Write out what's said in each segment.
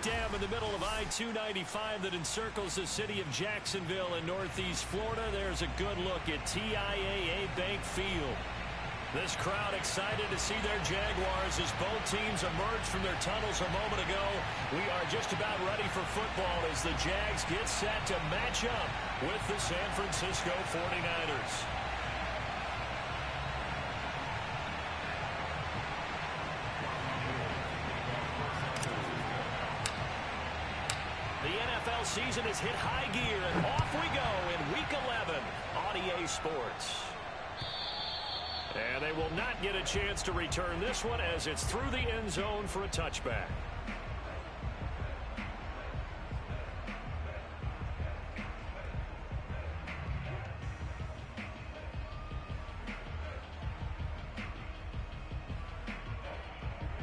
dam in the middle of I-295 that encircles the city of Jacksonville in northeast Florida. There's a good look at TIAA Bank Field. This crowd excited to see their Jaguars as both teams emerged from their tunnels a moment ago. We are just about ready for football as the Jags get set to match up with the San Francisco 49ers. The NFL season has hit high gear, and off we go in Week 11 on EA Sports. And they will not get a chance to return this one as it's through the end zone for a touchback.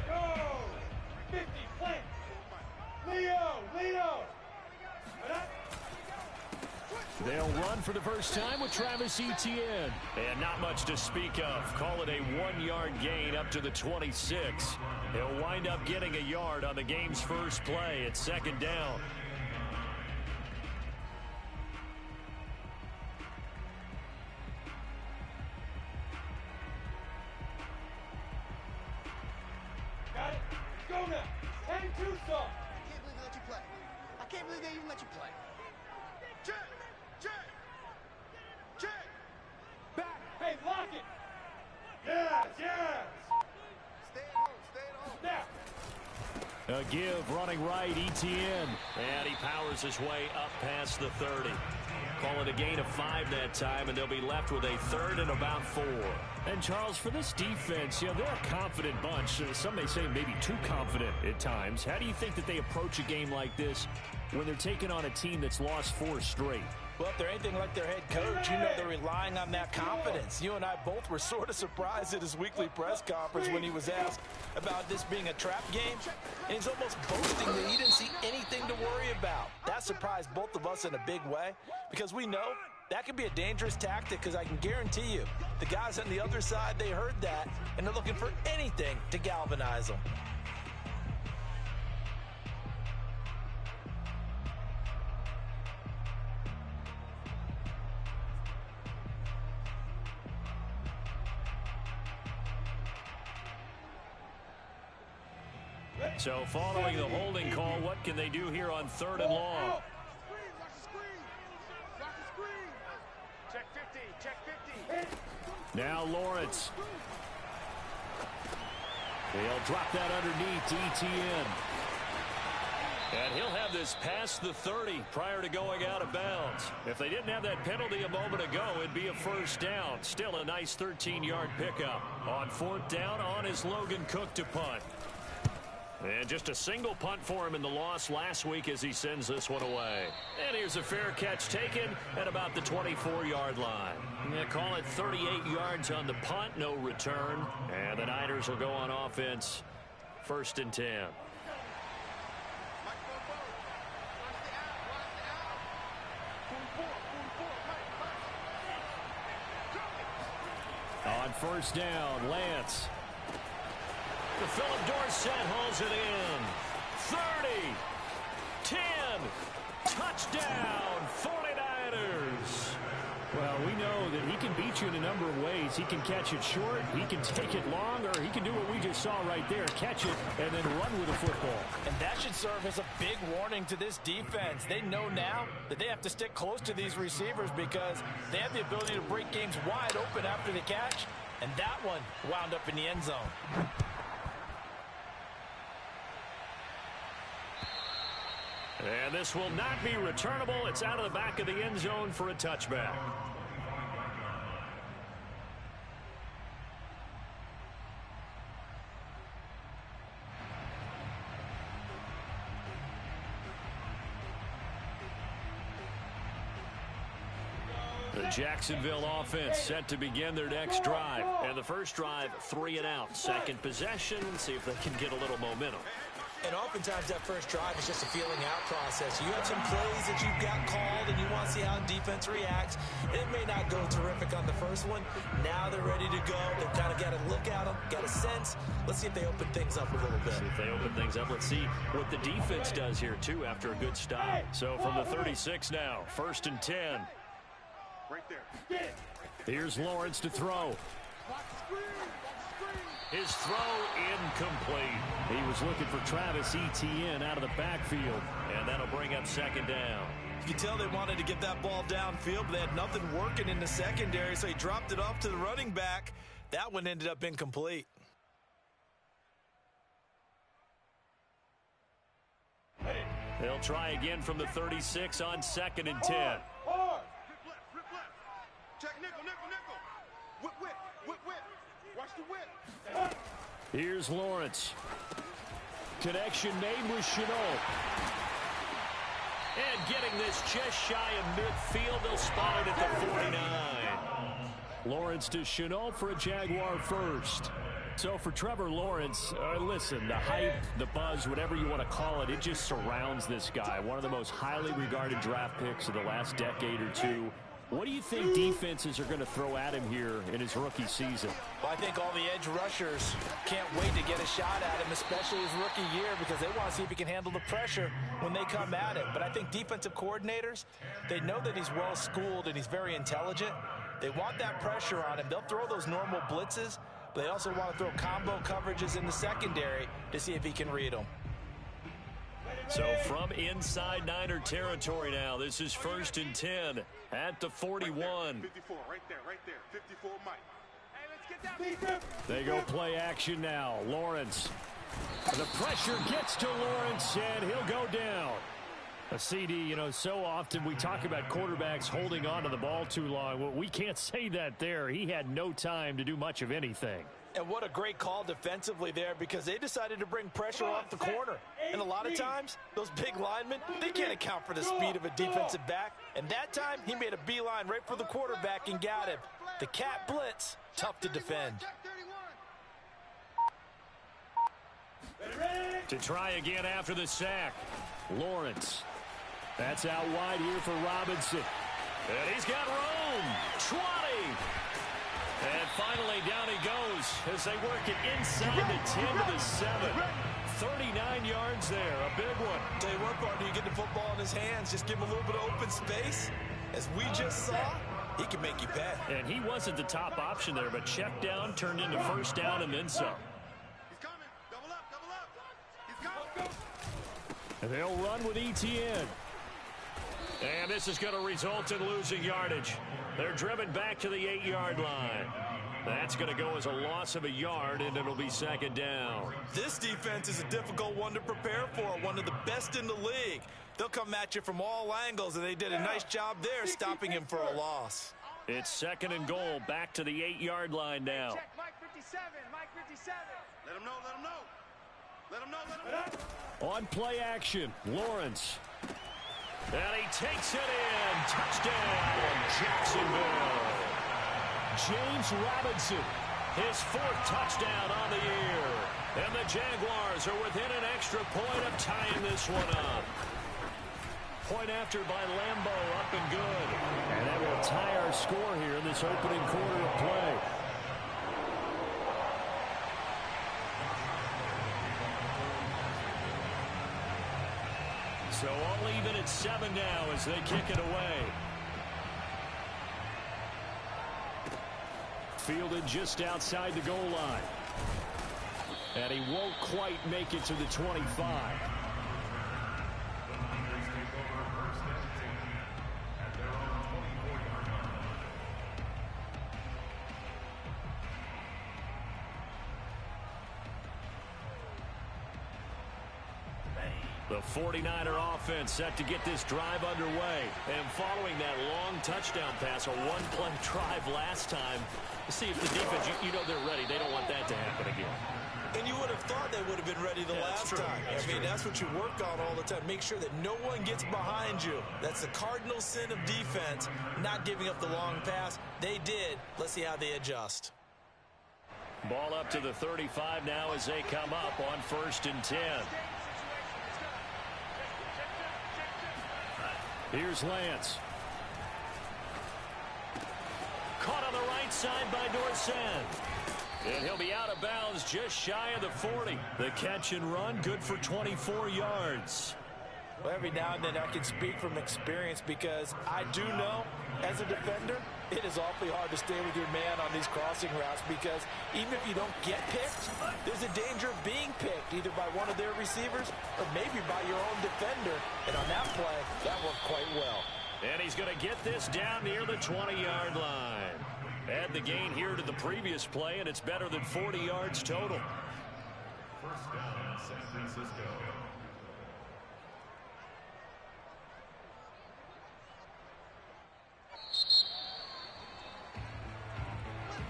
Go! 50, flank! Leo! They'll run for the first time with Travis Etienne. And not much to speak of. Call it a 1-yard gain up to the 26. He'll wind up getting a yard on the game's first play at second down. Got it! Go now! Hang Tucson! I can't believe they even let you play. Check! Back! Hey, lock it! Yes! Stay at home. Now! A give running right, Etienne. And he powers his way up past the 30. Call it a gain of 5 that time, and they'll be left with a third and about 4. And, Charles, for this defense, they're a confident bunch. Some may say maybe too confident at times. How do you think that they approach a game like this when they're taking on a team that's lost 4 straight? Well, if they're anything like their head coach, they're relying on that confidence. You and I both were sort of surprised at his weekly press conference when he was asked about this being a trap game. And he's almost boasting that he didn't see anything to worry about. That surprised both of us in a big way because we know that could be a dangerous tactic because I can guarantee you the guys on the other side, they heard that, and they're looking for anything to galvanize them. So following the holding call, what can they do here on 3rd and long? Watch the screen. Check 50. Now Lawrence. He'll drop that underneath to Etienne. And he'll have this past the 30 prior to going out of bounds. If they didn't have that penalty a moment ago, it'd be a first down. Still a nice 13-yard pickup. On 4th down, on is Logan Cook to punt. And just a single punt for him in the loss last week as he sends this one away. And here's a fair catch taken at about the 24-yard line. They call it 38 yards on the punt, no return. And the Niners will go on offense, 1st and 10. On 1st down, Lance. Philip Dorsett hauls it in. 30, 10, touchdown, 49ers. Well, we know that he can beat you in a number of ways. He can catch it short, he can take it long, or he can do what we just saw right there, catch it and then run with the football. And that should serve as a big warning to this defense. They know now that they have to stick close to these receivers because they have the ability to break games wide open after the catch, and that one wound up in the end zone. And this will not be returnable. It's out of the back of the end zone for a touchback. The Jacksonville offense set to begin their next drive. And the first drive, 3 and out. Second possession. See if they can get a little momentum. And oftentimes that first drive is just a feeling out process. You have some plays that you've got called and you want to see how defense reacts. It may not go terrific on the first one. Now they're ready to go. They've kind of got to look at them, got a sense. Let's see if they open things up a little bit. See if they open things up. Let's see what the defense does here, too, after a good stop. So from the 36 now, 1st and 10. Right there. Here's Lawrence to throw. His throw incomplete. He was looking for Travis Etienne out of the backfield, and that'll bring up 2nd down. You can tell they wanted to get that ball downfield, but they had nothing working in the secondary, so he dropped it off to the running back. That one ended up incomplete. They'll try again from the 36 on 2nd and 10. Hard. Flip left. Check nickel. Whip. Watch the whip. Here's Lawrence. Connection made with Chenault. And getting this just shy of midfield, they'll spot it at the 49. Lawrence to Chenault for a Jaguar first. So for Trevor Lawrence, listen, the hype, the buzz, whatever you want to call it, it just surrounds this guy. One of the most highly regarded draft picks of the last decade or two. What do you think defenses are going to throw at him here in his rookie season? Well, I think all the edge rushers can't wait to get a shot at him, especially his rookie year, because they want to see if he can handle the pressure when they come at him. But I think defensive coordinators, they know that he's well-schooled and he's very intelligent. They want that pressure on him. They'll throw those normal blitzes, but they also want to throw combo coverages in the secondary to see if he can read them. So from inside Niner territory now, this is 1st and 10 at the 41. 54, right there. 54, Mike. Hey, let's get that. They go play action now. Lawrence. The pressure gets to Lawrence, and he'll go down. A CD, so often we talk about quarterbacks holding on to the ball too long. Well, we can't say that there. He had no time to do much of anything. And what a great call defensively there, because they decided to bring pressure off the corner. And a lot of times, those big linemen, they can't account for the speed of a defensive back. And that time, he made a beeline right for the quarterback and got him. The cat blitz, tough to defend. To try again after the sack, Lawrence. That's out wide here for Robinson. And he's got room. 20. And finally, down he goes as they work it inside the 10 to the 7. 39 yards there, a big one. Tell you what, partner, you get the football in his hands, just give him a little bit of open space. As we just saw, he can make you pay. And he wasn't the top option there, but check down turned into 1st down and then some. He's coming. Double up. He's coming. And they'll run with Etienne. And this is going to result in losing yardage. They're driven back to the 8-yard line. That's going to go as a loss of a yard, and it'll be 2nd down. This defense is a difficult one to prepare for, one of the best in the league. They'll come at you from all angles, and they did a nice job there stopping him for a loss. It's 2nd and goal, back to the 8-yard line now. Check, Mike 57. Let him know. On play action, Lawrence. And he takes it in. Touchdown, Jacksonville. James Robinson, his 4th touchdown on the year. And the Jaguars are within an extra point of tying this one up. Point after by Lambeau, up and good. And that will tie our score here in this opening quarter of play. So all even at 7 now as they kick it away. Fielded just outside the goal line. And he won't quite make it to the 25. The 49er offense set to get this drive underway. And following that long touchdown pass, a one-play drive last time, to see if the defense, you know they're ready. They don't want that to happen again. And you would have thought they would have been ready the last time. That's what you work on all the time. Make sure that no one gets behind you. That's the cardinal sin of defense, not giving up the long pass. They did. Let's see how they adjust. Ball up to the 35 now as they come up on 1st and 10. Here's Lance. Caught on the right side by Dorsen. And he'll be out of bounds just shy of the 40. The catch and run, good for 24 yards. Well, every now and then I can speak from experience because I do know, as a defender, it is awfully hard to stay with your man on these crossing routes because even if you don't get picked, there's a danger of being picked either by one of their receivers or maybe by your own defender. And on that play, that worked quite well. And he's going to get this down near the 20-yard line. Add the gain here to the previous play, and it's better than 40 yards total. First down, San Francisco.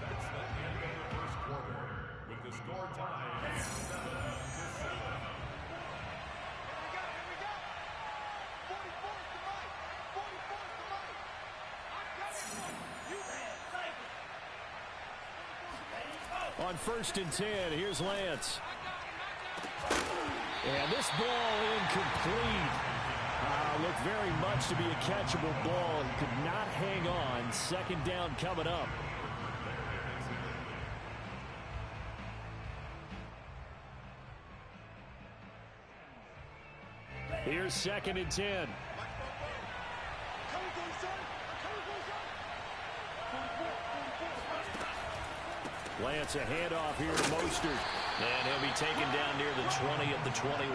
That's the end of the first quarter, with the score tied 7-7. On 1st and 10, here's Lance. And this ball incomplete. Looked very much to be a catchable ball and could not hang on. 2nd down coming up. Here's 2nd and 10. Lance, a handoff here to Mostert. And he'll be taken down near the 20 at the 21.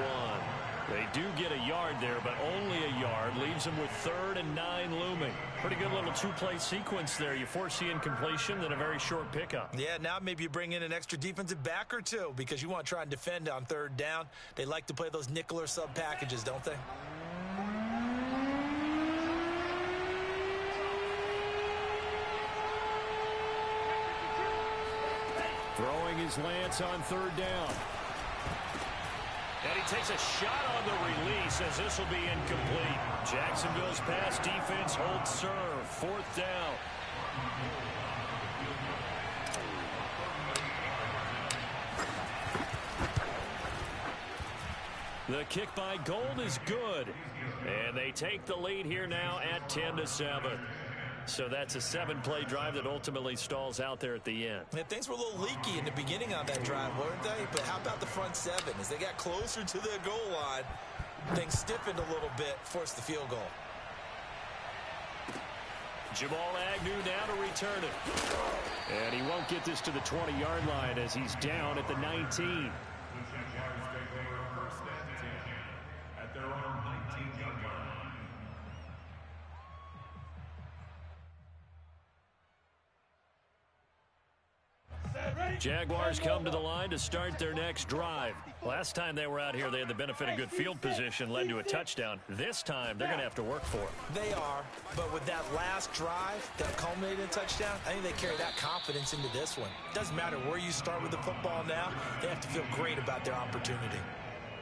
They do get a yard there, but only a yard. Leaves them with 3rd and 9 looming. Pretty good little two-play sequence there. You force the incompletion, then a very short pickup. Yeah, now maybe you bring in an extra defensive back or two because you want to try and defend on 3rd down. They like to play those nickel or sub packages, don't they? Throwing his Lance on 3rd down. And he takes a shot on the release as this will be incomplete. Jacksonville's pass defense holds serve. 4th down. The kick by Gold is good. And they take the lead here now at 10-7. So that's a 7-play drive that ultimately stalls out there at the end. And things were a little leaky in the beginning on that drive, weren't they? But how about the front 7? As they got closer to their goal line, things stiffened a little bit, forced the field goal. Jamal Agnew now to return it. And he won't get this to the 20-yard line as he's down at the 19. The Jaguars take over 1st and 10 at their own 19-yard line. Jaguars come to the line to start their next drive. Last time they were out here, they had the benefit of good field position, led to a touchdown. This time, they're going to have to work for it. They are, but with that last drive that culminated in a touchdown, I think they carry that confidence into this one. Doesn't matter where you start with the football now, they have to feel great about their opportunity.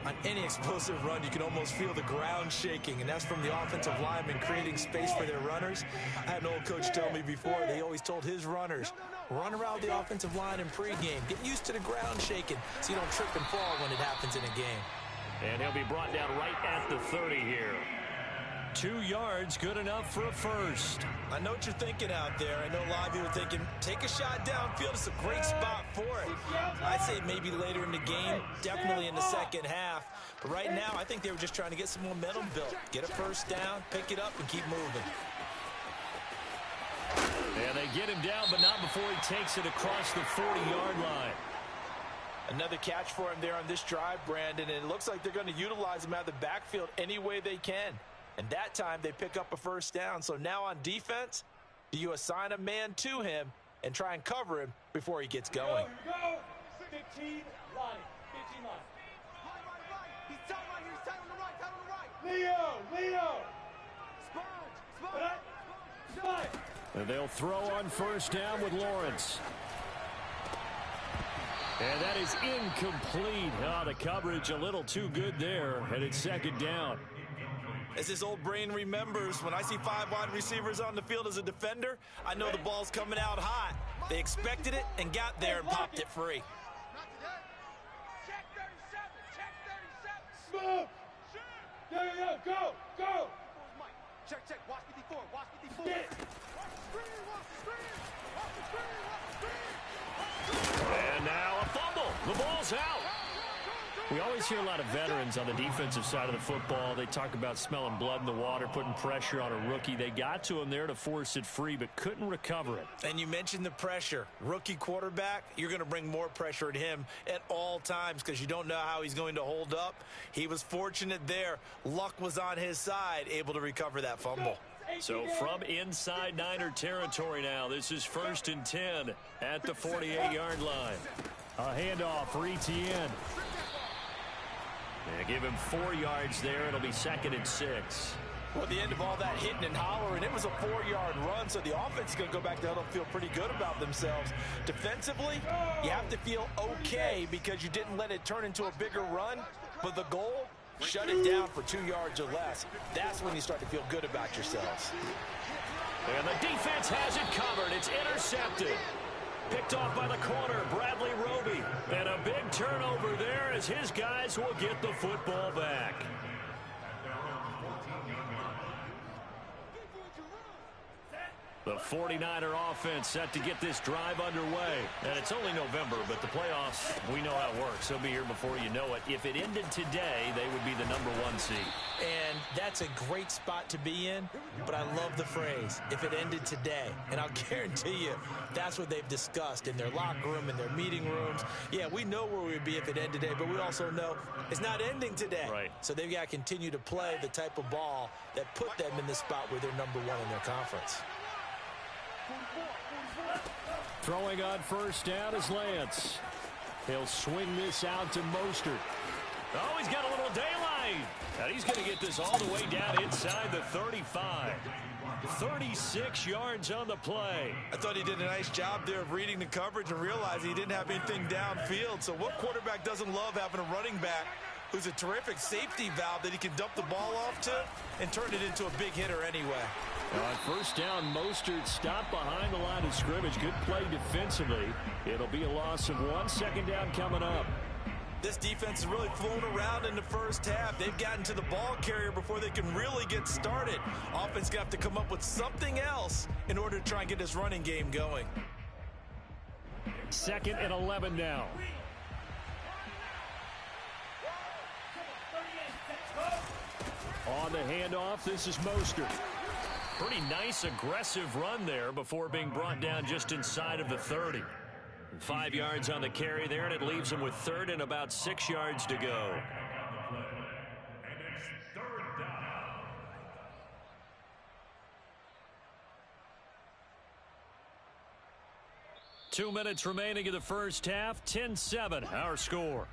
On any explosive run, you can almost feel the ground shaking, and that's from the offensive linemen creating space for their runners. I had an old coach tell me before, they always told his runners, run around the offensive line in pregame. Get used to the ground shaking so you don't trip and fall when it happens in a game. And he'll be brought down right at the 30 here. 2 yards, good enough for a first. I know what you're thinking out there. I know a lot of you are thinking, take a shot downfield. It's a great spot for it. I'd say maybe later in the game, definitely in the second half. But right now, I think they were just trying to get some momentum built. Get a first down, pick it up, and keep moving. And they get him down, but not before he takes it across the 40-yard line. Another catch for him there on this drive, Brandon, and it looks like they're going to utilize him out of the backfield any way they can. And that time, they pick up a first down. So now on defense, do you assign a man to him and try and cover him before he gets going? Here we go. 15 line. 15 line. He's tight right here. He's tight on the right. Tight on the right. Leo. Sponge. Side. And they'll throw on first down with Lawrence. And that is incomplete. The coverage a little too good there. And it's 2nd down. As his old brain remembers, when I see 5 wide receivers on the field as a defender, I know the ball's coming out hot. They expected it and got there and popped it free. Not today. Check 37. Check 37. Smooth. There you go. Go. Check, check. Watch 54. Watch 54. Watch the screen. Watch the screen. Watch the screen. Watch the screen. And now a fumble. The ball's out. We always hear a lot of veterans on the defensive side of the football. They talk about smelling blood in the water, putting pressure on a rookie. They got to him there to force it free, but couldn't recover it. And you mentioned the pressure. Rookie quarterback, you're going to bring more pressure at him at all times because you don't know how he's going to hold up. He was fortunate there. Luck was on his side, able to recover that fumble. So from inside Niner territory now, this is 1st and 10 at the 48-yard line. A handoff for Etienne. They give him 4 yards there. It'll be 2nd and 6. Well, at the end of all that hitting and hollering, it was a 4-yard run, so the offense is going to go back to huddle and feel pretty good about themselves. Defensively, you have to feel okay because you didn't let it turn into a bigger run, but the goal, shut it down for 2 yards or less. That's when you start to feel good about yourselves. And the defense has it covered. It's intercepted. Picked off by the corner, Bradley Roby. And a big turnover there as his guys will get the football back. The 49er offense set to get this drive underway. And it's only November, but the playoffs, we know how it works. They'll be here before you know it. If it ended today, they would be the #1 seed. And that's a great spot to be in, but I love the phrase, if it ended today. And I'll guarantee you, that's what they've discussed in their locker room, in their meeting rooms. Yeah, we know where we'd be if it ended today, but we also know it's not ending today. Right. So they've got to continue to play the type of ball that put them in the spot where they're #1 in their conference. Throwing on 1st down is Lance. He'll swing this out to Mostert. Oh, he's got a little daylight. And he's going to get this all the way down inside the 35. 36 yards on the play. I thought he did a nice job there of reading the coverage and realizing he didn't have anything downfield. So what quarterback doesn't love having a running back who's a terrific safety valve that he can dump the ball off to and turn it into a big hitter anyway? On 1st down, Mostert stopped behind the line of scrimmage. Good play defensively. It'll be a loss of 1. 2nd down coming up. This defense has really flown around in the first half. They've gotten to the ball carrier before they can really get started. Offense going to have to come up with something else in order to try and get this running game going. 2nd and 11 now. On the handoff, this is Mostert. Pretty nice, aggressive run there before being brought down just inside of the 30. 5 yards on the carry there, and it leaves him with 3rd and about 6 yards to go. And it's 3rd down. Two minutes remaining in the first half. 10-7, our score.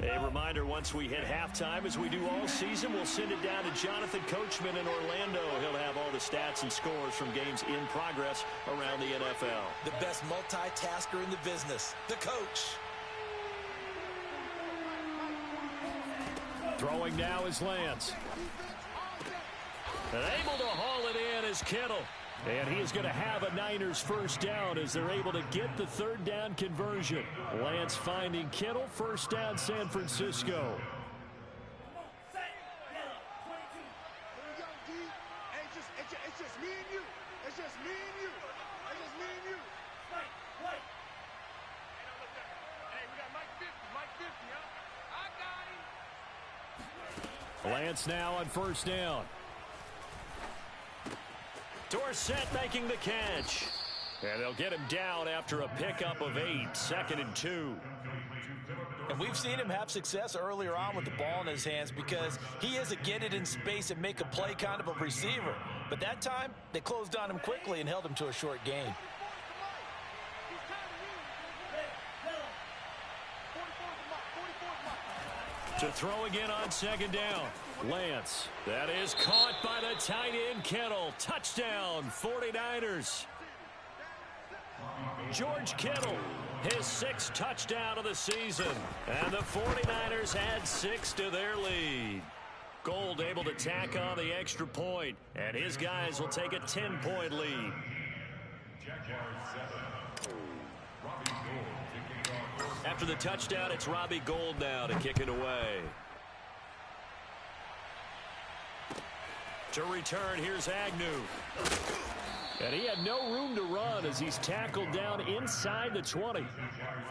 A reminder, once we hit halftime, as we do all season, we'll send it down to Jonathan Coachman in Orlando. He'll have all the stats and scores from games in progress around the NFL. The best multitasker in the business, the coach. Throwing now is Lance. And able to haul it in is Kittle. And he is going to have a Niners 1st down as they're able to get the 3rd down conversion. Lance finding Kittle, 1st down San Francisco. It's just me and you. It's just me and you. It's just me and you. Hey, we got Mike 50. Mike 50, huh? I got him. Lance now on 1st down. Dorsett making the catch. And they'll get him down after a pickup of 8. 2nd and 2. And we've seen him have success earlier on with the ball in his hands because he is a get it in space and make a play kind of a receiver. But that time, they closed on him quickly and held him to a short gain. To throw again on 2nd down. Lance. That is caught by the tight end Kittle. Touchdown, 49ers. George Kittle, his 6th touchdown of the season. And the 49ers add 6 to their lead. Gold able to tack on the extra point. And his guys will take a 10-point lead. Jaguars 7. Robbie Gould to kick off. After the touchdown, it's Robbie Gould now to kick it away. To return, here's Agnew. And he had no room to run as he's tackled down inside the 20. Jaguars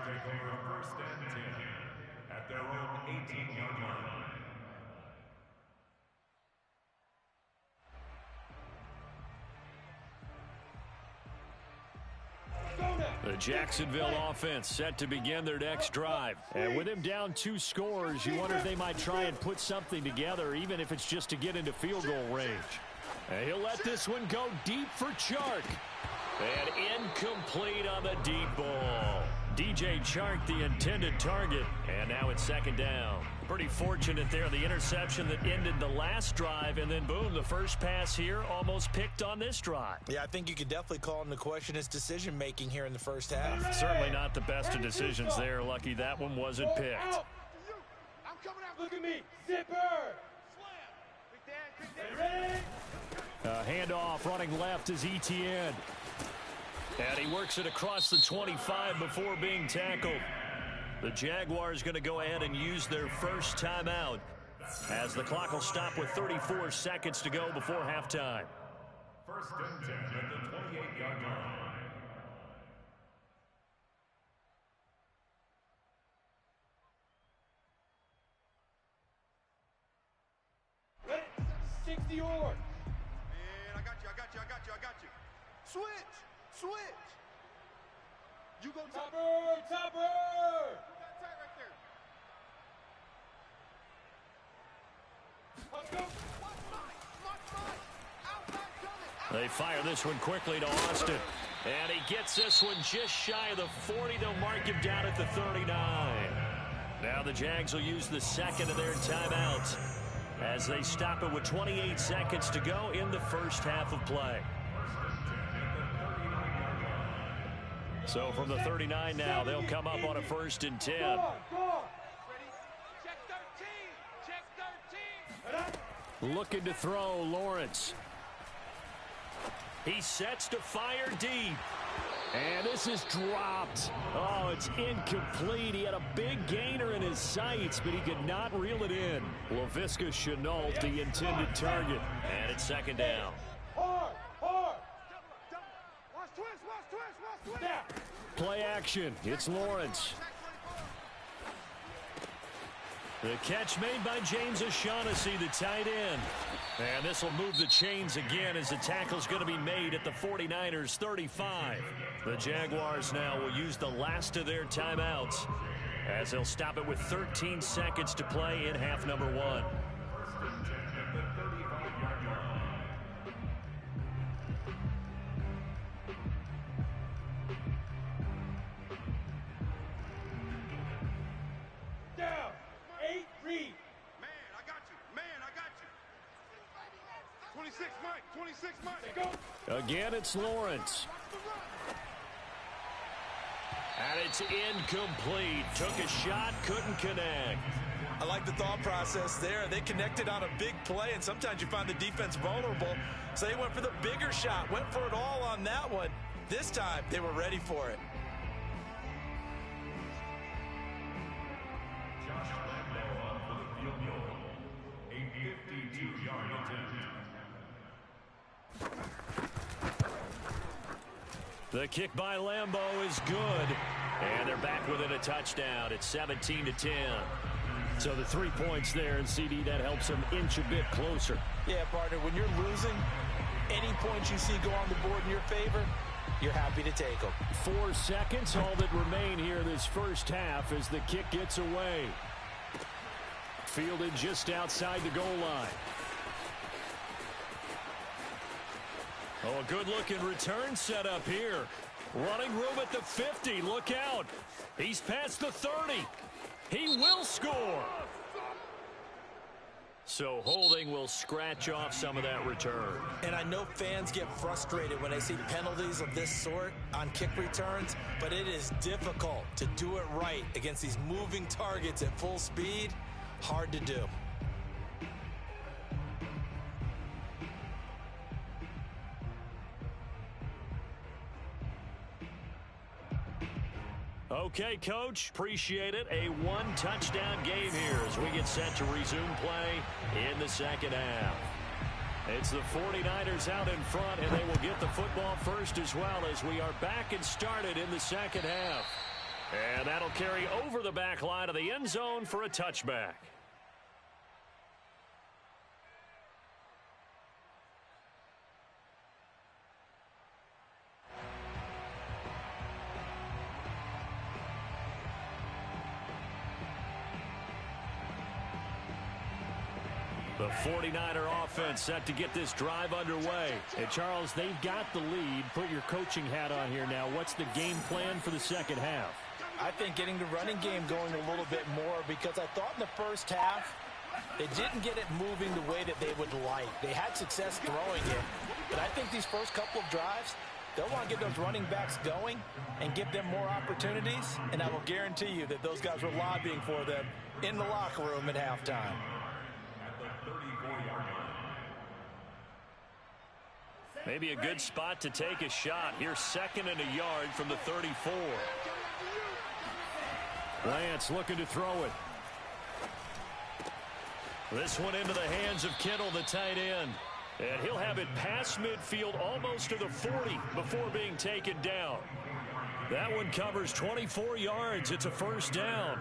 take over first and 10 at their own 18-yard line. The Jacksonville offense set to begin their next drive. And with him down 2 scores, you wonder if they might try and put something together, even if it's just to get into field goal range. And he'll let this one go deep for Chark. And incomplete on the deep ball. DJ Chark, the intended target. And now it's second down. Pretty fortunate there, the interception that ended the last drive, and then boom, the first pass here almost picked on this drive. Yeah, I think you could definitely call into question his decision-making here in the first half. Certainly not the best of decisions there. Lucky that one wasn't picked. I'm coming out. Look at me. Zipper. Slam. Big Dan. Handoff running left is Etienne. And he works it across the 25 before being tackled. The Jaguars going to go ahead and use their first timeout as the clock will stop with 34 seconds to go before halftime. First and 10 at the 28-yard line. Let 60 yours. Man, I got you. Switch. You go top. Topper. That's tight right there. Let's go. Outside coming. They fire this one quickly to Austin. And he gets this one just shy of the 40. They'll mark him down at the 39. Now the Jags will use the second of their timeouts as they stop it with 28 seconds to go in the first half of play. So from the 39 now, they'll come up on a first and 10. Go on. Ready? Check 13. Looking to throw, Lawrence. He sets to fire deep. And this is dropped. Oh, it's incomplete. He had a big gainer in his sights, but he could not reel it in. Laviska Shenault, the intended target. And it's second down. Hard. Watch twist. Now. Play action. It's Lawrence. The catch made by James O'Shaughnessy, the tight end. And this will move the chains again as the tackle's going to be made at the 49ers 35. The Jaguars now will use the last of their timeouts as they'll stop it with 13 seconds to play in half number 1. Down. 8, read. Man, I got you. 26 Mike. Go. Again, it's Lawrence. And it's incomplete. Took a shot, couldn't connect. I like the thought process there. They connected on a big play, and sometimes you find the defense vulnerable. So they went for the bigger shot, went for it all on that one. This time, they were ready for it. Josh Lambo on for the field goal. A 52-yard attempt. The kick by Lambo is good. And they're back within a touchdown. It's 17-10. So the 3 points there, and CD, that helps them inch a bit closer. Yeah, partner, when you're losing, any points you see go on the board in your favor, you're happy to take them. 4 seconds, all that remain here this first half as the kick gets away. Fielded just outside the goal line. Oh, a good-looking return set up here. Running room at the 50. Look out. He's past the 30. He will score. So holding will scratch off some of that return. And I know fans get frustrated when they see penalties of this sort on kick returns, but it is difficult to do it right against these moving targets at full speed. Hard to do. Okay, Coach, appreciate it. A one-touchdown game here as we get set to resume play in the second half. It's the 49ers out in front, and they will get the football first as well as we are back and started in the second half. And that'll carry over the back line of the end zone for a touchback. The 49er offense set to get this drive underway. And Charles, they've got the lead. Put your coaching hat on here now. What's the game plan for the second half? I think getting the running game going a little bit more, because I thought in the first half they didn't get it moving the way that they would like. They had success throwing it, but I think these first couple of drives, they'll want to get those running backs going and give them more opportunities, and I will guarantee you that those guys were lobbying for them in the locker room at halftime. Maybe a good spot to take a shot. Here's 2nd and a yard from the 34. Lance looking to throw it. This one into the hands of Kittle, the tight end. And he'll have it past midfield almost to the 40 before being taken down. That one covers 24 yards. It's a first down.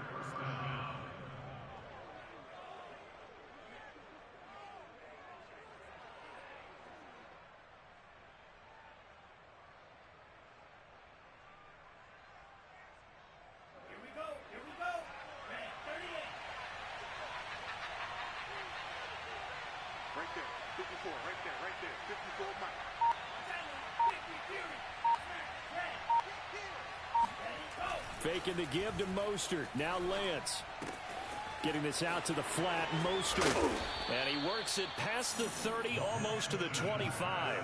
Faking the give to Mostert. Now Lance. Getting this out to the flat. Mostert. And he works it past the 30, almost to the 25.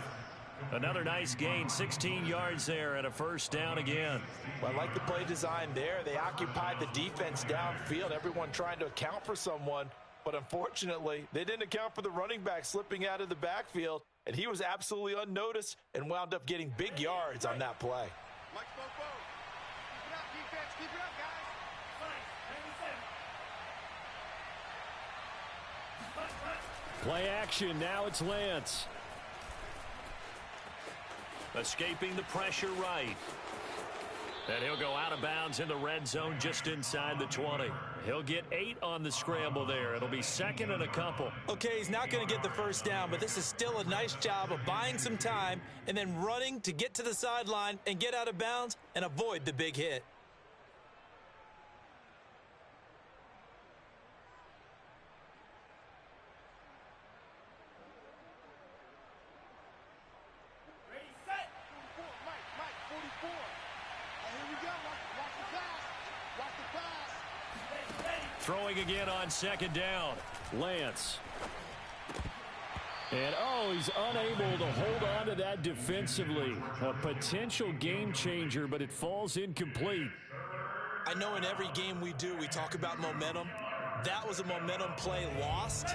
Another nice gain, 16 yards there and a first down again. Well, I like the play design there. They occupied the defense downfield, everyone trying to account for someone. But unfortunately, they didn't account for the running back slipping out of the backfield, and he was absolutely unnoticed and wound up getting big yards on that play. Keep it up, guys. Play action. Now it's Lance. Escaping the pressure right. And he'll go out of bounds in the red zone just inside the 20. He'll get 8 on the scramble there. It'll be 2nd and a couple. Okay, he's not going to get the first down, but this is still a nice job of buying some time and then running to get to the sideline and get out of bounds and avoid the big hit. Throwing again on 2nd down. Lance. And, he's unable to hold on to that defensively. A potential game changer, but it falls incomplete. I know in every game we do, we talk about momentum. That was a momentum play lost.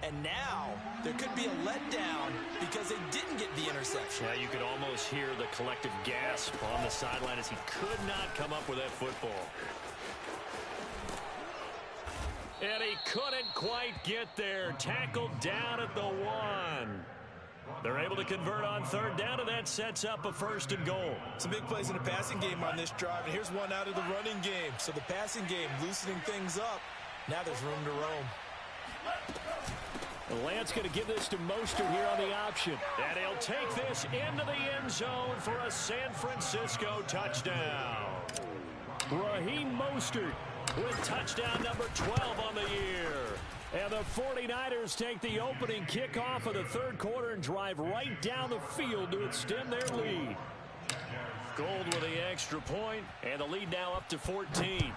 And now there could be a letdown because they didn't get the interception. Yeah, you could almost hear the collective gasp on the sideline as he could not come up with that football. And he couldn't quite get there. Tackled down at the 1. They're able to convert on 3rd down, and that sets up a 1st and goal. Some big plays in the passing game on this drive, and here's one out of the running game. So the passing game loosening things up. Now there's room to roam. Lance going to give this to Mostert here on the option. And he'll take this into the end zone for a San Francisco touchdown. Raheem Mostert with touchdown number 12 on the year. And the 49ers take the opening kickoff of the 3rd quarter and drive right down the field to extend their lead. Gold with the extra point, and the lead now up to 14.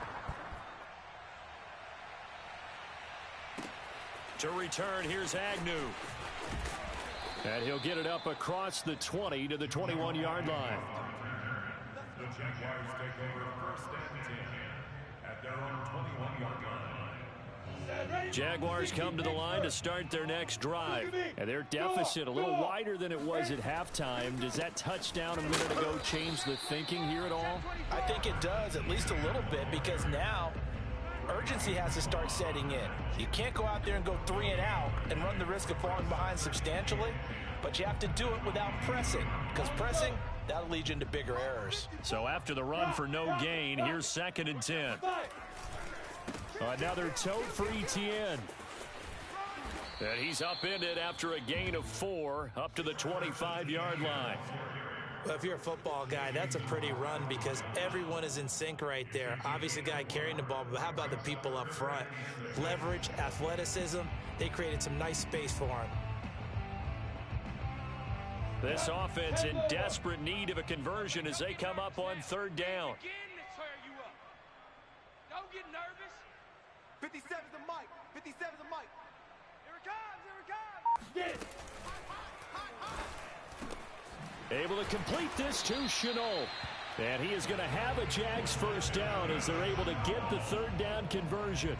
To return, here's Agnew. And he'll get it up across the 20 to the 21-yard line. The Jaguars take over 1st and 10 at their own 21-yard line. Jaguars come to the line to start their next drive. And their deficit a little wider than it was at halftime. Does that touchdown a minute ago change the thinking here at all? I think it does, at least a little bit, because now urgency has to start setting in. You can't go out there and go 3 and out and run the risk of falling behind substantially, but you have to do it without pressing, because pressing, that'll lead you into bigger errors. So after the run for no gain, here's 2nd and 10. Another tote for Etienne. And he's upended after a gain of 4 up to the 25-yard line. Well, if you're a football guy, that's a pretty run because everyone is in sync right there. Obviously, the guy carrying the ball, but how about the people up front? Leverage, athleticism, they created some nice space for him. This offense in desperate need of a conversion as they come up on 3rd down. Don't get nervous. 57's the mic. 57's the mic. Here it comes. Here it comes. Get it. Able to complete this to Chenault. And he is going to have a Jags first down as they're able to get the 3rd down conversion.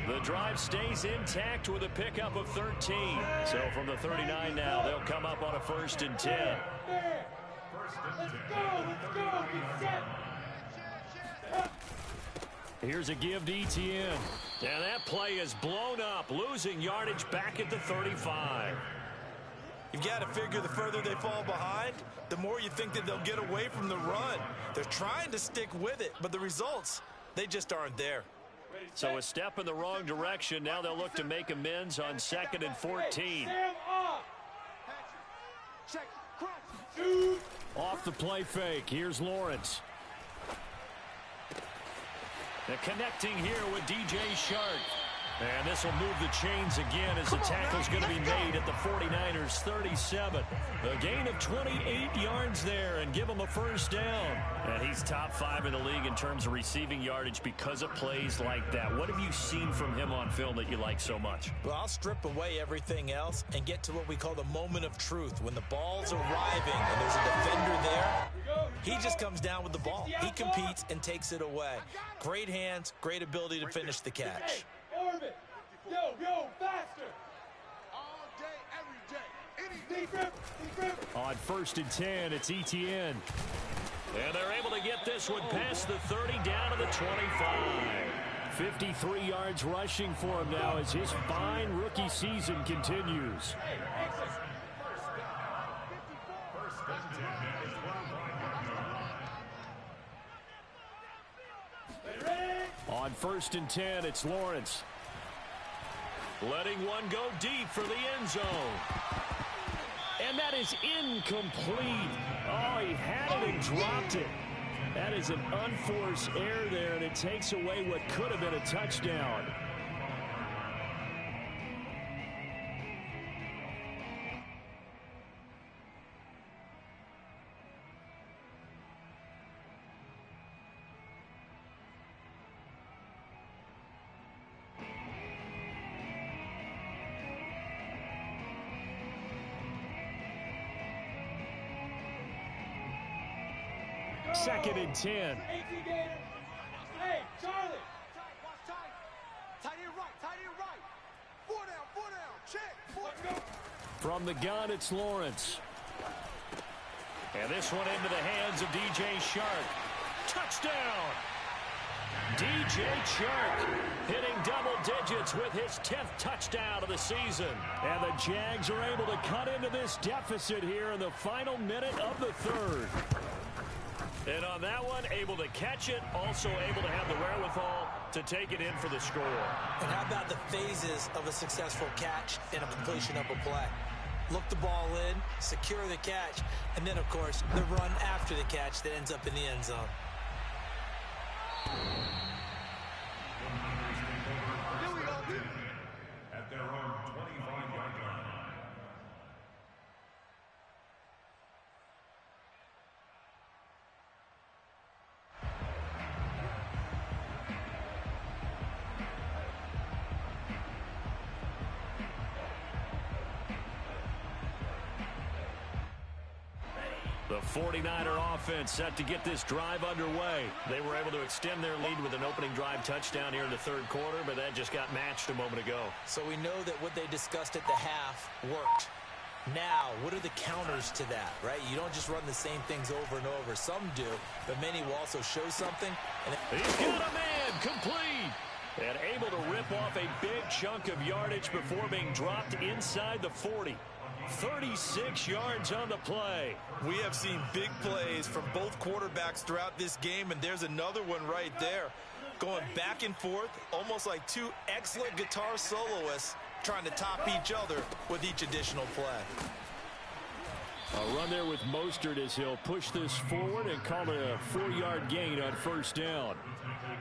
The drive stays intact with a pickup of 13. So from the 39 now, they'll come up on a 1st and 10. Let's go. Get set. Here's a give to Etienne. And that play is blown up, losing yardage back at the 35. You've got to figure the further they fall behind, the more you think that they'll get away from the run. They're trying to stick with it, but the results, they just aren't there. So a step in the wrong direction. Now they'll look to make amends on 2nd and 14. Off the play fake. Here's Lawrence. They're connecting here with DJ Shark. And this will move the chains again as the tackle's going to be made at the 49ers 37. A gain of 28 yards there and give him a first down. And he's top 5 in the league in terms of receiving yardage because of plays like that. What have you seen from him on film that you like so much? Well, I'll strip away everything else and get to what we call the moment of truth. When the ball's arriving and there's a defender there, he just comes down with the ball. He competes and takes it away. Great hands, great ability to finish the catch. Orbit. Yo, faster. All day, every day. On 1st and 10, it's Etienne. And they're able to get this one past the 30 down to the 25. 53 yards rushing for him now as his fine rookie season continues. On 1st and 10, it's Lawrence. Letting one go deep for the end zone. And that is incomplete. Oh, he had it and dropped it. That is an unforced error there, and it takes away what could have been a touchdown. Second and 10. Hey, Charlie. Tight end right. 4 down. Check. From the gun, it's Lawrence. And this one into the hands of DJ Shark. Touchdown! DJ Shark hitting double digits with his 10th touchdown of the season. And the Jags are able to cut into this deficit here in the final minute of the 3rd. And on that one, able to catch it, also able to have the wherewithal to take it in for the score. And how about the phases of a successful catch and a completion of a play? Look the ball in, secure the catch, and then, of course, the run after the catch that ends up in the end zone. At their own 25-yard line. The 49er offense set to get this drive underway. They were able to extend their lead with an opening drive touchdown here in the third quarter, but that just got matched a moment ago. So we know that what they discussed at the half worked. Now, what are the counters to that, right? You don't just run the same things over and over. Some do, but many will also show something. And he's got a man complete. And able to rip off a big chunk of yardage before being dropped inside the 40. 36 yards on the play. We have seen big plays from both quarterbacks throughout this game, and there's another one right there. Going back and forth, almost like two excellent guitar soloists trying to top each other with each additional play. A run there with Mostert as he'll push this forward and call it a 4-yard gain on first down.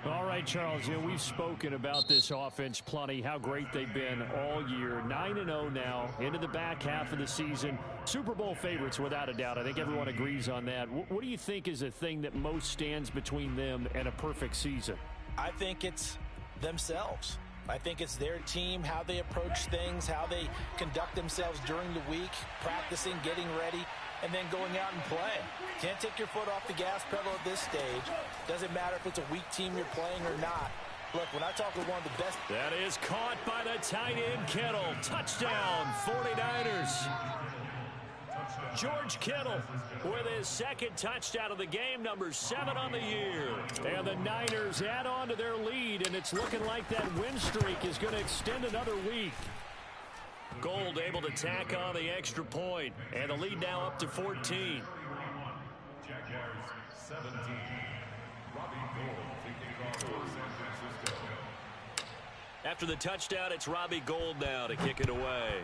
All right, Charles, we've spoken about this offense plenty, how great they've been all year. 9-0 now, into the back half of the season. Super Bowl favorites, without a doubt. I think everyone agrees on that. What do you think is the thing that most stands between them and a perfect season? I think it's themselves. I think it's their team, how they approach things, how they conduct themselves during the week, practicing, getting ready, and then going out and playing. Can't take your foot off the gas pedal at this stage. Doesn't matter if it's a weak team you're playing or not. Look, when I talk with one of the best... That is caught by the tight end, Kittle. Touchdown, 49ers. George Kittle with his second touchdown of the game, number 7 on the year. And the Niners add on to their lead, and it's looking like that win streak is going to extend another week. Gold able to tack on the extra point, and the lead now up to 14. Jaguars 17. Robbie Gould taking off for San Francisco. After the touchdown, it's Robbie Gould now to kick it away.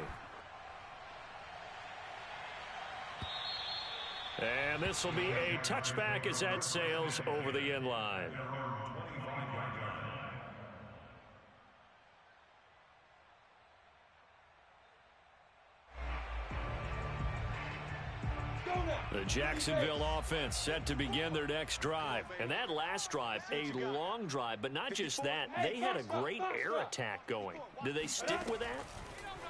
And this will be a touchback as that sails over the end line. The Jacksonville offense set to begin their next drive. And that last drive, a long drive, but not just that. They had a great air attack going. Do they stick with that?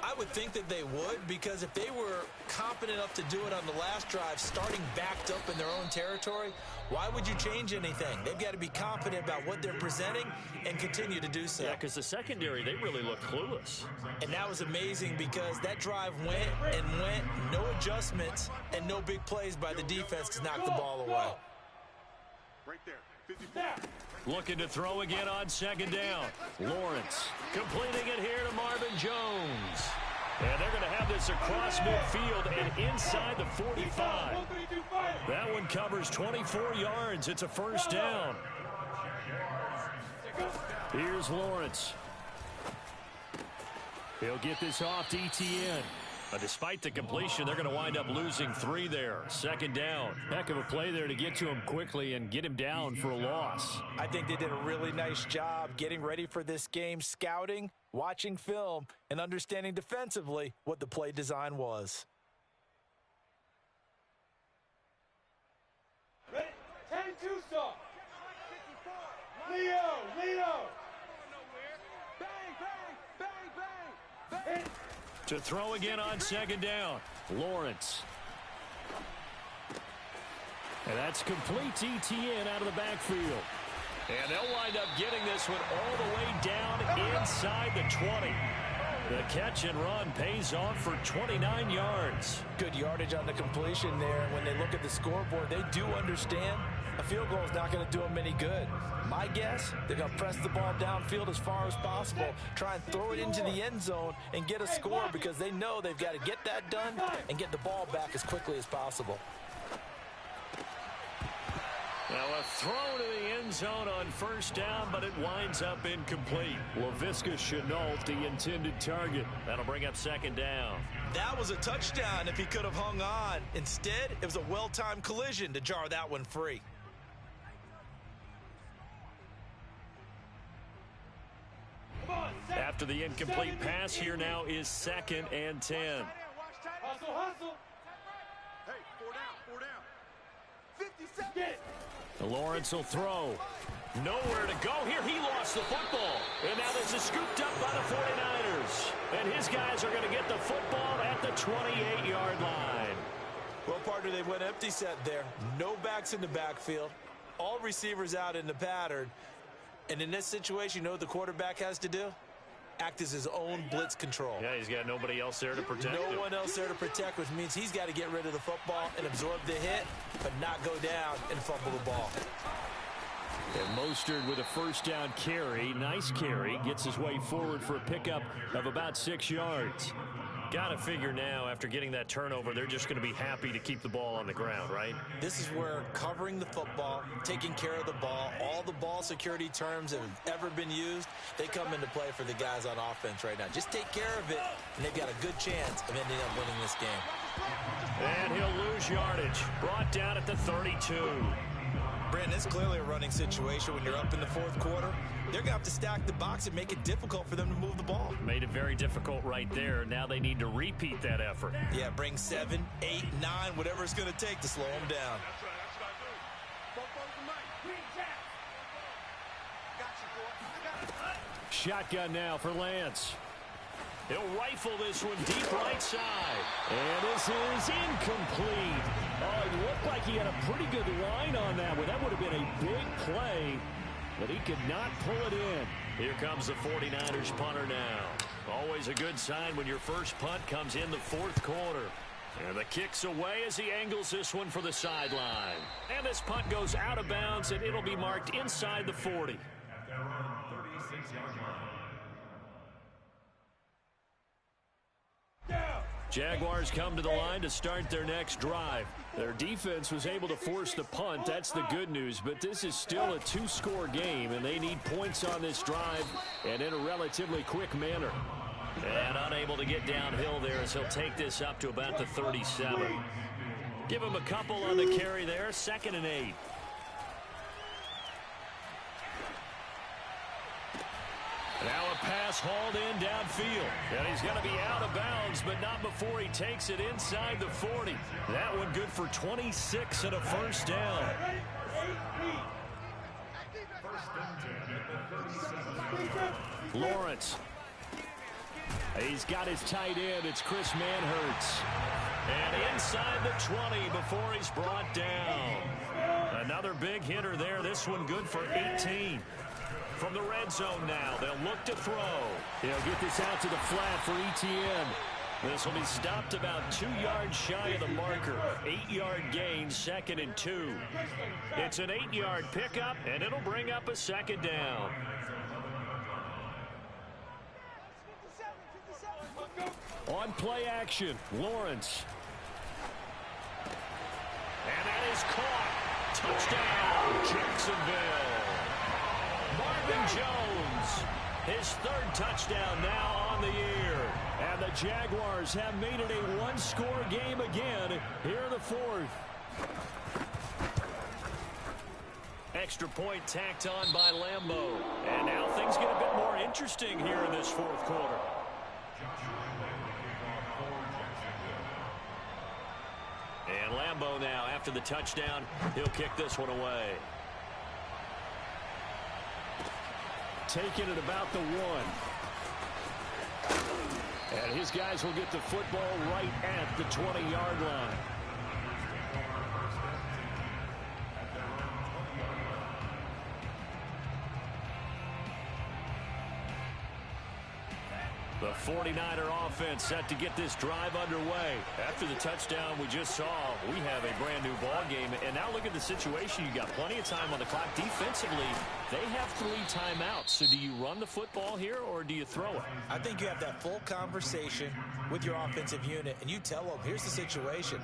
I would think that they would, because if they were competent enough to do it on the last drive, starting backed up in their own territory, why would you change anything? They've got to be confident about what they're presenting and continue to do so. Yeah, because the secondary, they really look clueless. And that was amazing because that drive went and went, no adjustments, and no big plays by the defense to knock the ball away. Right there, 54. Looking to throw again on second down. Lawrence completing it here to Marvin Jones. And they're going to have this across midfield and inside the 45. That one covers 24 yards. It's a first down. Here's Lawrence. He'll get this off to ETN. But despite the completion, they're going to wind up losing 3 there. Second down. Heck of a play there to get to him quickly and get him down for a loss. I think they did a really nice job getting ready for this game, scouting, watching film, and understanding defensively what the play design was. Ready? 10-2 stop. Leo. Bang, bang, bang, bang. Hit. To throw again on second down. Lawrence. And that's complete to ETN out of the backfield. And they'll wind up getting this one all the way down inside the 20. The catch and run pays off for 29 yards. Good yardage on the completion there. When they look at the scoreboard, they do understand a field goal is not going to do them any good. My guess, they're going to press the ball downfield as far as possible, try and throw it into the end zone and get a score because they know they've got to get that done and get the ball back as quickly as possible. Now a throw to the end zone on first down, but it winds up incomplete. Laviska Shenault, the intended target. That'll bring up second down. That was a touchdown if he could have hung on. Instead, it was a well-timed collision to jar that one free. After the incomplete pass, here now is 2nd and 10. Hustle. Hey, 4 down. 50 seconds. Get it. Lawrence will throw. Nowhere to go here. He lost the football. And now this is scooped up by the 49ers. And his guys are going to get the football at the 28-yard line. Well, partner, they went empty set there. No backs in the backfield. All receivers out in the pattern. And in this situation, you know what the quarterback has to do? Act as his own blitz control. Yeah, he's got nobody else there to protect him. No one else there to protect, which means he's got to get rid of the football and absorb the hit, but not go down and fumble the ball. And Mostert with a first down carry. Nice carry. Gets his way forward for a pickup of about 6 yards. Got to figure now, after getting that turnover, they're just going to be happy to keep the ball on the ground, right? This is where covering the football, taking care of the ball, all the ball security terms that have ever been used, they come into play for the guys on offense right now. Just take care of it, and they've got a good chance of ending up winning this game. And he'll lose yardage. Brought down at the 32. Brandon, it's clearly a running situation when you're up in the fourth quarter. They're going to have to stack the box and make it difficult for them to move the ball. Made it very difficult right there. Now they need to repeat that effort. Yeah, bring 7, 8, 9, whatever it's going to take to slow them down. Shotgun now for Lance. He'll rifle this one deep right side. And this is incomplete. Oh, it looked like he had a pretty good line on that one. That would have been a big play, but he could not pull it in. Here comes the 49ers punter now. Always a good sign when your first punt comes in the fourth quarter. And the kick's away as he angles this one for the sideline. And this punt goes out of bounds, and it'll be marked inside the 40. At their own 36-yard line. Jaguars come to the line to start their next drive. Their defense was able to force the punt. That's the good news. But this is still a two-score game, and they need points on this drive and in a relatively quick manner. And unable to get downhill there as he'll take this up to about the 37. Give him a couple on the carry there. 2nd and 8. Now a pass hauled in downfield. And he's going to be out of bounds, but not before he takes it inside the 40. That one good for 26 and a first down. Lawrence. He's got his tight end. It's Chris Manhertz. And inside the 20 before he's brought down. Another big hitter there. This one good for 18. From the red zone now, they'll look to throw. He'll get this out to the flat for ETN. This will be stopped about 2 yards shy of the marker. 8-yard gain, 2nd and 2. It's an 8-yard pickup, and it'll bring up a 2nd down. On play action, Lawrence. And that is caught. Touchdown, Jacksonville. Marvin Jones, his 3rd touchdown now on the year. And the Jaguars have made it a one-score game again here in the 4th. Extra point tacked on by Lambeau. And now things get a bit more interesting here in this 4th quarter. And Lambeau now, after the touchdown, he'll kick this one away. Taking it about the 1. And his guys will get the football right at the 20-yard line. The 49er offense set to get this drive underway. After the touchdown we just saw, we have a brand new ball game. And now look at the situation. You got plenty of time on the clock. Defensively, they have 3 timeouts. So do you run the football here or do you throw it? I think you have that full conversation with your offensive unit, and you tell them, here's the situation.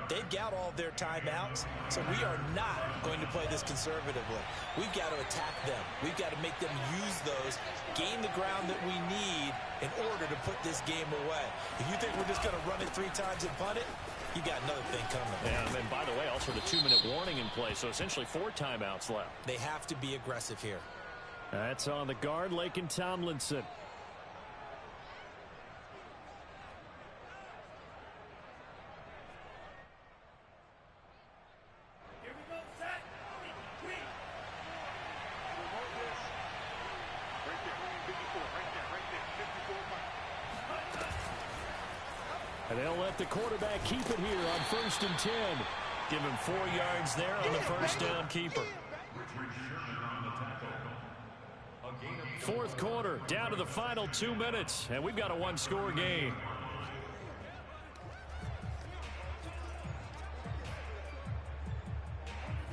They've got all their timeouts, so we are not going to play this conservatively. We've got to attack them. We've got to make them use those, gain the ground that we need in order to put this game away. If you think we're just going to run it 3 times and punt it, you got another thing coming. Yeah, and by the way, also the 2-minute warning in play, so essentially 4 timeouts left. They have to be aggressive here. That's on the guard, Laken Tomlinson. And They'll let the quarterback keep it here on 1st and 10. Give him 4 yards there on the first down keeper. 4th quarter, down to the final 2 minutes, and we've got a 1-score game.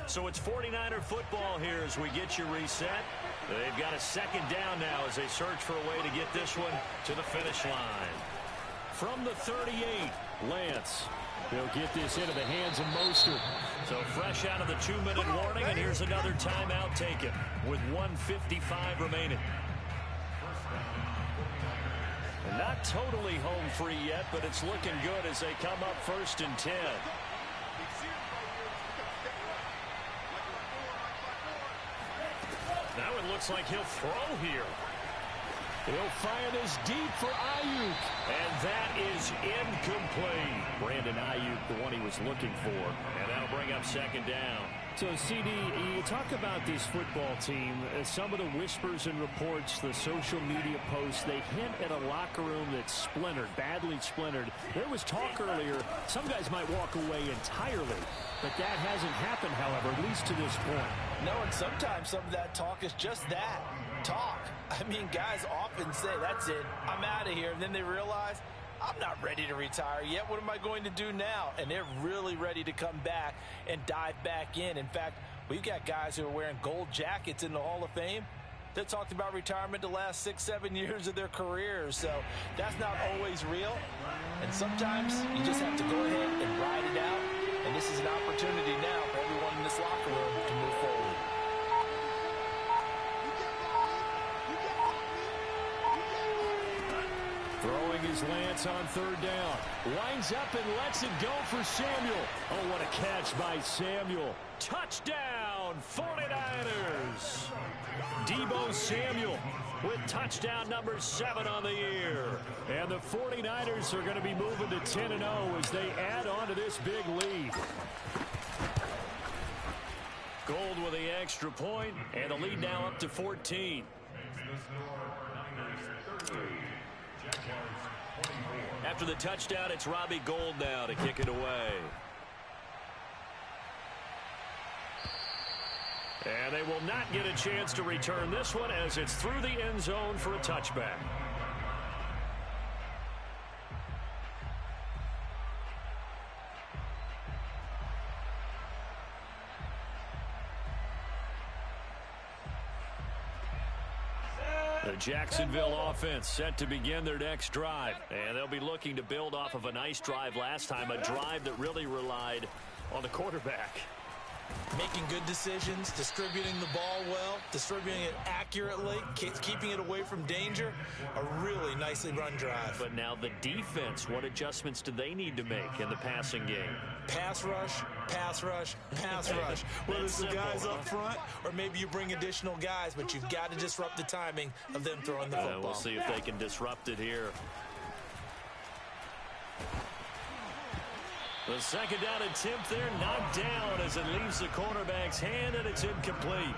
So it's 49er football here as we get you reset. They've got a second down now as they search for a way to get this one to the finish line. From the 38, Lance. They'll get this into the hands of Mostert. So fresh out of the 2-minute warning, and here's another timeout taken with 1:55 remaining. And not totally home free yet, but it's looking good as they come up 1st and 10. That one looks like he'll throw here. He'll fire this deep for Ayuk. And that is incomplete. Brandon Ayuk, the one he was looking for. And that'll bring up second down. So, CD, you talk about this football team. Some of the whispers and reports, the social media posts, they hint at a locker room that's splintered, badly splintered. There was talk earlier, some guys might walk away entirely. But that hasn't happened, however, at least to this point. No, and sometimes some of that talk is just that, talk. I mean, guys often say, that's it, I'm out of here. And then they realize, I'm not ready to retire yet. What am I going to do now? And they're really ready to come back and dive back in. In fact, we've got guys who are wearing gold jackets in the Hall of Fame that talked about retirement the last 6-7 years of their careers. So that's not always real. And sometimes you just have to go ahead and ride it out. And this is an opportunity now for everyone in this locker room to move forward. Throwing his Lance on 3rd down. Winds up and lets it go for Samuel. Oh, what a catch by Samuel. Touchdown, 49ers. Deebo Samuel with touchdown number 7 on the year. And the 49ers are going to be moving to 10-0 as they add on to this big lead. Gold with the extra point, and the lead now up to 14. After the touchdown, it's Robbie Gould now to kick it away. And they will not get a chance to return this one as it's through the end zone for a touchback. The Jacksonville offense set to begin their next drive. And they'll be looking to build off of a nice drive last time, a drive that really relied on the quarterback. Making good decisions, distributing the ball well, distributing it accurately, keeping it away from danger. A really nicely run drive. But now the defense, what adjustments do they need to make in the passing game? Pass rush, pass rush, pass rush. Whether it's the guys up front or maybe you bring additional guys, but you've got to disrupt the timing of them throwing the football. We'll see if they can disrupt it here. The second down attempt there knocked down as it leaves the quarterback's hand, and it's incomplete.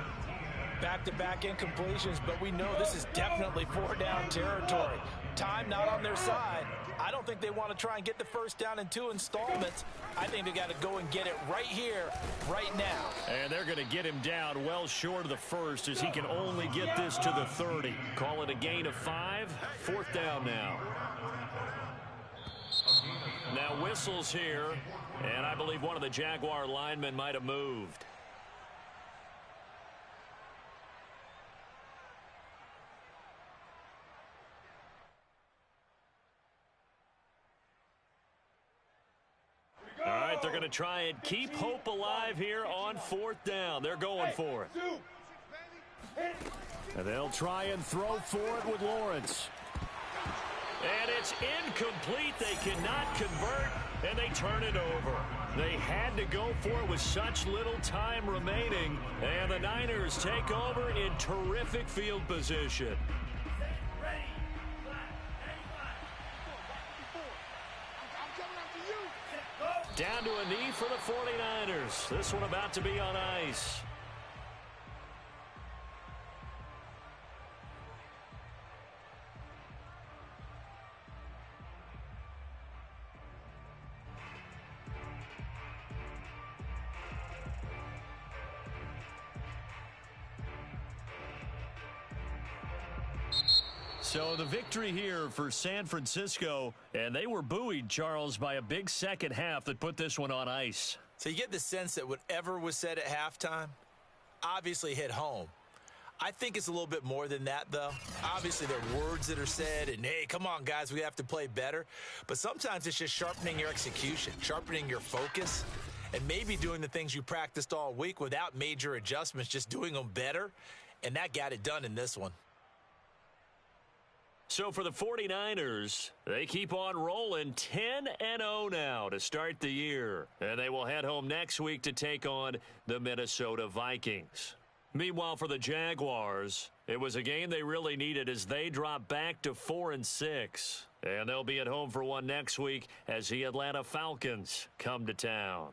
Back-to-back incompletions, but we know this is definitely 4-down territory. Time not on their side. I don't think they want to try and get the first down in 2 installments. I think they got to go and get it right here, right now. And they're going to get him down well short of the first as he can only get this to the 30. Call it a gain of 5. 4th down now. Now whistles here, and I believe one of the Jaguar linemen might have moved. All right, they're going to try and keep hope alive here on 4th down. They're going for it. And they'll try and throw for it with Lawrence. And it's incomplete. They cannot convert, and they turn it over. They had to go for it with such little time remaining, and the Niners take over in terrific field position. Down to a knee for the 49ers. This one about to be on ice. So the victory here for San Francisco, and they were buoyed, Charles, by a big second half that put this one on ice. So you get the sense that whatever was said at halftime obviously hit home. I think it's a little bit more than that, though. Obviously, there are words that are said, and, hey, come on, guys, we have to play better. But sometimes it's just sharpening your execution, sharpening your focus, and maybe doing the things you practiced all week without major adjustments, just doing them better. And that got it done in this one. So for the 49ers, they keep on rolling 10-0 now to start the year. And they will head home next week to take on the Minnesota Vikings. Meanwhile, for the Jaguars, it was a game they really needed as they drop back to 4-6. And they'll be at home for one next week as the Atlanta Falcons come to town.